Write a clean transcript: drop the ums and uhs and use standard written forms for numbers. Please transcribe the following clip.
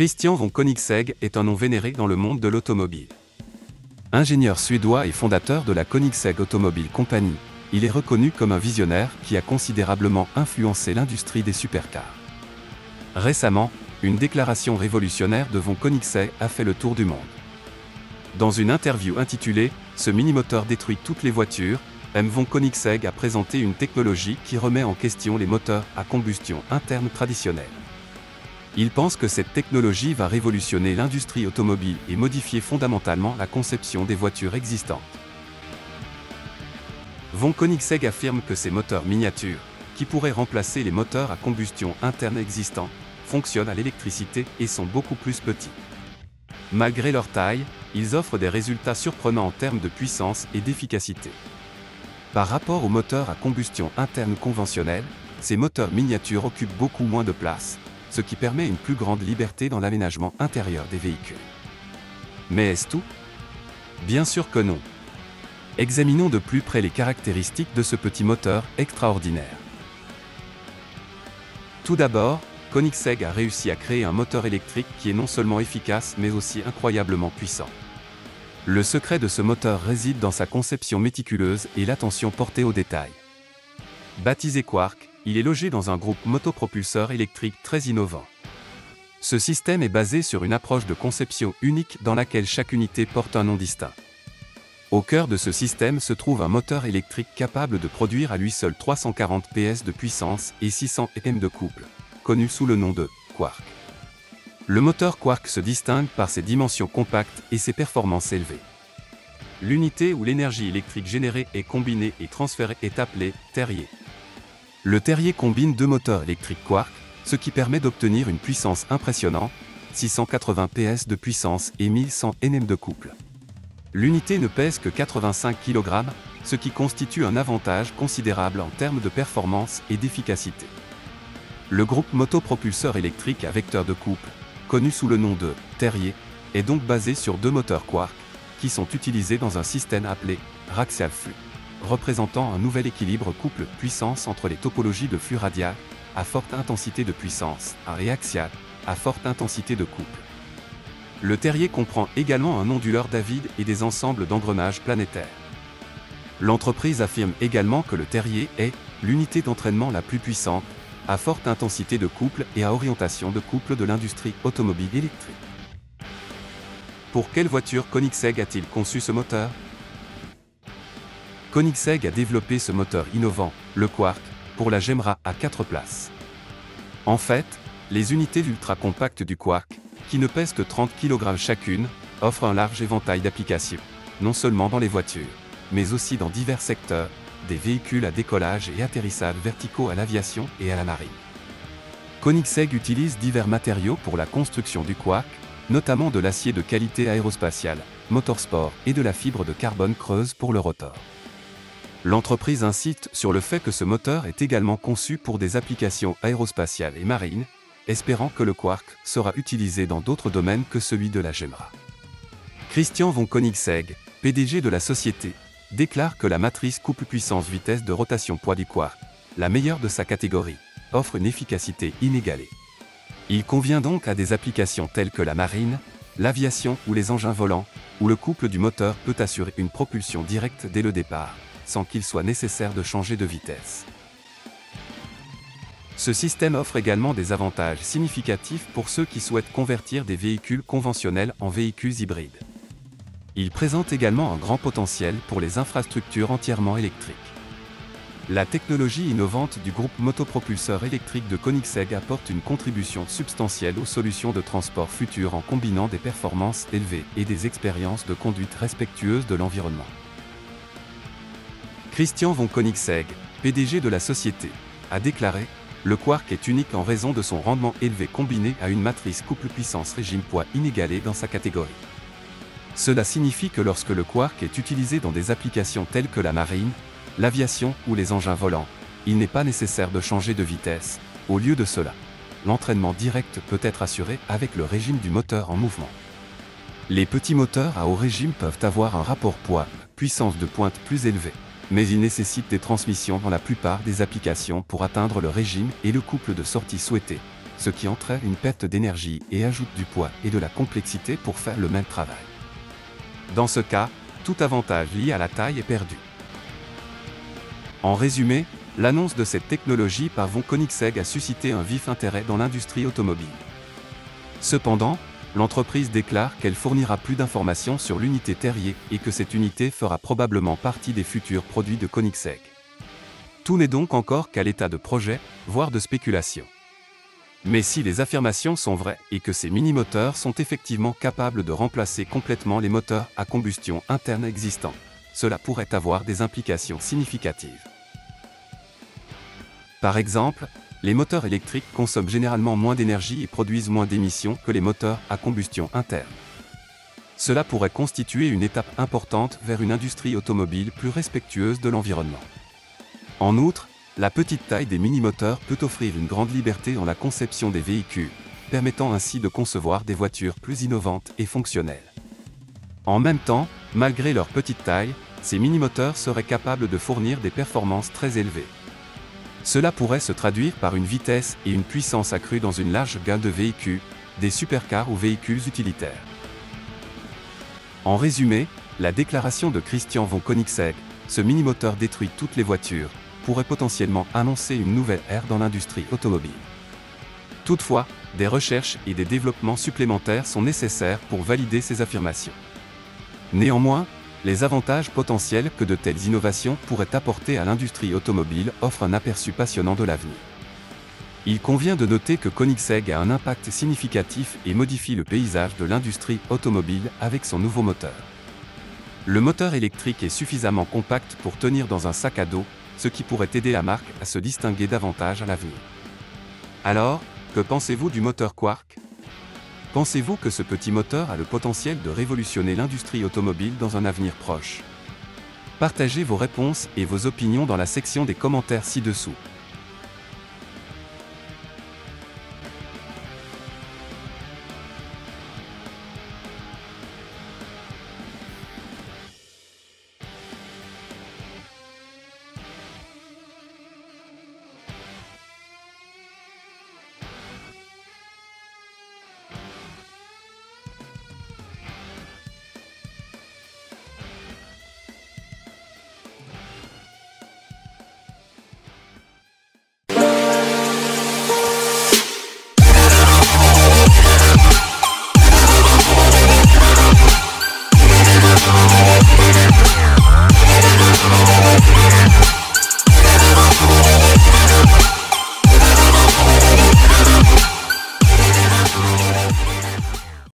Christian von Koenigsegg est un nom vénéré dans le monde de l'automobile. Ingénieur suédois et fondateur de la Koenigsegg Automobile Company, il est reconnu comme un visionnaire qui a considérablement influencé l'industrie des supercars. Récemment, une déclaration révolutionnaire de von Koenigsegg a fait le tour du monde. Dans une interview intitulée « Ce mini-moteur détruit toutes les voitures », von Koenigsegg a présenté une technologie qui remet en question les moteurs à combustion interne traditionnels. Il pense que cette technologie va révolutionner l'industrie automobile et modifier fondamentalement la conception des voitures existantes. Von Koenigsegg affirme que ces moteurs miniatures, qui pourraient remplacer les moteurs à combustion interne existants, fonctionnent à l'électricité et sont beaucoup plus petits. Malgré leur taille, ils offrent des résultats surprenants en termes de puissance et d'efficacité. Par rapport aux moteurs à combustion interne conventionnels, ces moteurs miniatures occupent beaucoup moins de place, ce qui permet une plus grande liberté dans l'aménagement intérieur des véhicules. Mais est-ce tout? Bien sûr que non. Examinons de plus près les caractéristiques de ce petit moteur extraordinaire. Tout d'abord, Koenigsegg a réussi à créer un moteur électrique qui est non seulement efficace mais aussi incroyablement puissant. Le secret de ce moteur réside dans sa conception méticuleuse et l'attention portée aux détails. Baptisé Quark, il est logé dans un groupe motopropulseur électrique très innovant. Ce système est basé sur une approche de conception unique dans laquelle chaque unité porte un nom distinct. Au cœur de ce système se trouve un moteur électrique capable de produire à lui seul 340 PS de puissance et 600 Nm de couple, connu sous le nom de Quark. Le moteur Quark se distingue par ses dimensions compactes et ses performances élevées. L'unité où l'énergie électrique générée est combinée et transférée est appelée terrier. Le terrier combine deux moteurs électriques Quark, ce qui permet d'obtenir une puissance impressionnante, 680 PS de puissance et 1100 Nm de couple. L'unité ne pèse que 85 kg, ce qui constitue un avantage considérable en termes de performance et d'efficacité. Le groupe motopropulseur électrique à vecteur de couple, connu sous le nom de terrier, est donc basé sur deux moteurs Quark, qui sont utilisés dans un système appelé Raxial Flux, représentant un nouvel équilibre couple-puissance entre les topologies de flux radial, à forte intensité de puissance, et axial, à forte intensité de couple. Le terrier comprend également un onduleur David et des ensembles d'engrenages planétaires. L'entreprise affirme également que le terrier est l'unité d'entraînement la plus puissante, à forte intensité de couple et à orientation de couple de l'industrie automobile électrique. Pour quelle voiture Koenigsegg a-t-il conçu ce moteur? Koenigsegg a développé ce moteur innovant, le Quark, pour la Gemera à 4 places. En fait, les unités ultra-compactes du Quark, qui ne pèsent que 30 kg chacune, offrent un large éventail d'applications, non seulement dans les voitures, mais aussi dans divers secteurs, des véhicules à décollage et atterrissage verticaux à l'aviation et à la marine. Koenigsegg utilise divers matériaux pour la construction du Quark, notamment de l'acier de qualité aérospatiale, motorsport et de la fibre de carbone creuse pour le rotor. L'entreprise insiste sur le fait que ce moteur est également conçu pour des applications aérospatiales et marines, espérant que le Quark sera utilisé dans d'autres domaines que celui de la Gemera. Christian von Koenigsegg, PDG de la société, déclare que la matrice couple puissance-vitesse de rotation poids du Quark, la meilleure de sa catégorie, offre une efficacité inégalée. Il convient donc à des applications telles que la marine, l'aviation ou les engins volants, où le couple du moteur peut assurer une propulsion directe dès le départ, sans qu'il soit nécessaire de changer de vitesse. Ce système offre également des avantages significatifs pour ceux qui souhaitent convertir des véhicules conventionnels en véhicules hybrides. Il présente également un grand potentiel pour les infrastructures entièrement électriques. La technologie innovante du groupe motopropulseur électrique de Koenigsegg apporte une contribution substantielle aux solutions de transport futures en combinant des performances élevées et des expériences de conduite respectueuses de l'environnement. Christian von Koenigsegg, PDG de la société, a déclaré « Le Quark est unique en raison de son rendement élevé combiné à une matrice couple-puissance régime-poids inégalée dans sa catégorie. Cela signifie que lorsque le Quark est utilisé dans des applications telles que la marine, l'aviation ou les engins volants, il n'est pas nécessaire de changer de vitesse. Au lieu de cela, l'entraînement direct peut être assuré avec le régime du moteur en mouvement. Les petits moteurs à haut régime peuvent avoir un rapport poids-puissance de pointe plus élevé, mais ils nécessitent des transmissions dans la plupart des applications pour atteindre le régime et le couple de sortie souhaité, ce qui entraîne une perte d'énergie et ajoute du poids et de la complexité pour faire le même travail. Dans ce cas, tout avantage lié à la taille est perdu. En résumé, l'annonce de cette technologie par von Koenigsegg a suscité un vif intérêt dans l'industrie automobile. Cependant, l'entreprise déclare qu'elle fournira plus d'informations sur l'unité Terrier et que cette unité fera probablement partie des futurs produits de Koenigsegg. Tout n'est donc encore qu'à l'état de projet, voire de spéculation. Mais si les affirmations sont vraies et que ces mini-moteurs sont effectivement capables de remplacer complètement les moteurs à combustion interne existants, cela pourrait avoir des implications significatives. Par exemple, les moteurs électriques consomment généralement moins d'énergie et produisent moins d'émissions que les moteurs à combustion interne. Cela pourrait constituer une étape importante vers une industrie automobile plus respectueuse de l'environnement. En outre, la petite taille des mini-moteurs peut offrir une grande liberté dans la conception des véhicules, permettant ainsi de concevoir des voitures plus innovantes et fonctionnelles. En même temps, malgré leur petite taille, ces mini-moteurs seraient capables de fournir des performances très élevées. Cela pourrait se traduire par une vitesse et une puissance accrues dans une large gamme de véhicules, des supercars ou véhicules utilitaires. En résumé, la déclaration de Christian von Koenigsegg, ce mini-moteur détruit toutes les voitures, pourrait potentiellement annoncer une nouvelle ère dans l'industrie automobile. Toutefois, des recherches et des développements supplémentaires sont nécessaires pour valider ces affirmations. Néanmoins, les avantages potentiels que de telles innovations pourraient apporter à l'industrie automobile offrent un aperçu passionnant de l'avenir. Il convient de noter que Koenigsegg a un impact significatif et modifie le paysage de l'industrie automobile avec son nouveau moteur. Le moteur électrique est suffisamment compact pour tenir dans un sac à dos, ce qui pourrait aider la marque à se distinguer davantage à l'avenir. Alors, que pensez-vous du moteur Quark ? Pensez-vous que ce petit moteur a le potentiel de révolutionner l'industrie automobile dans un avenir proche ? Partagez vos réponses et vos opinions dans la section des commentaires ci-dessous.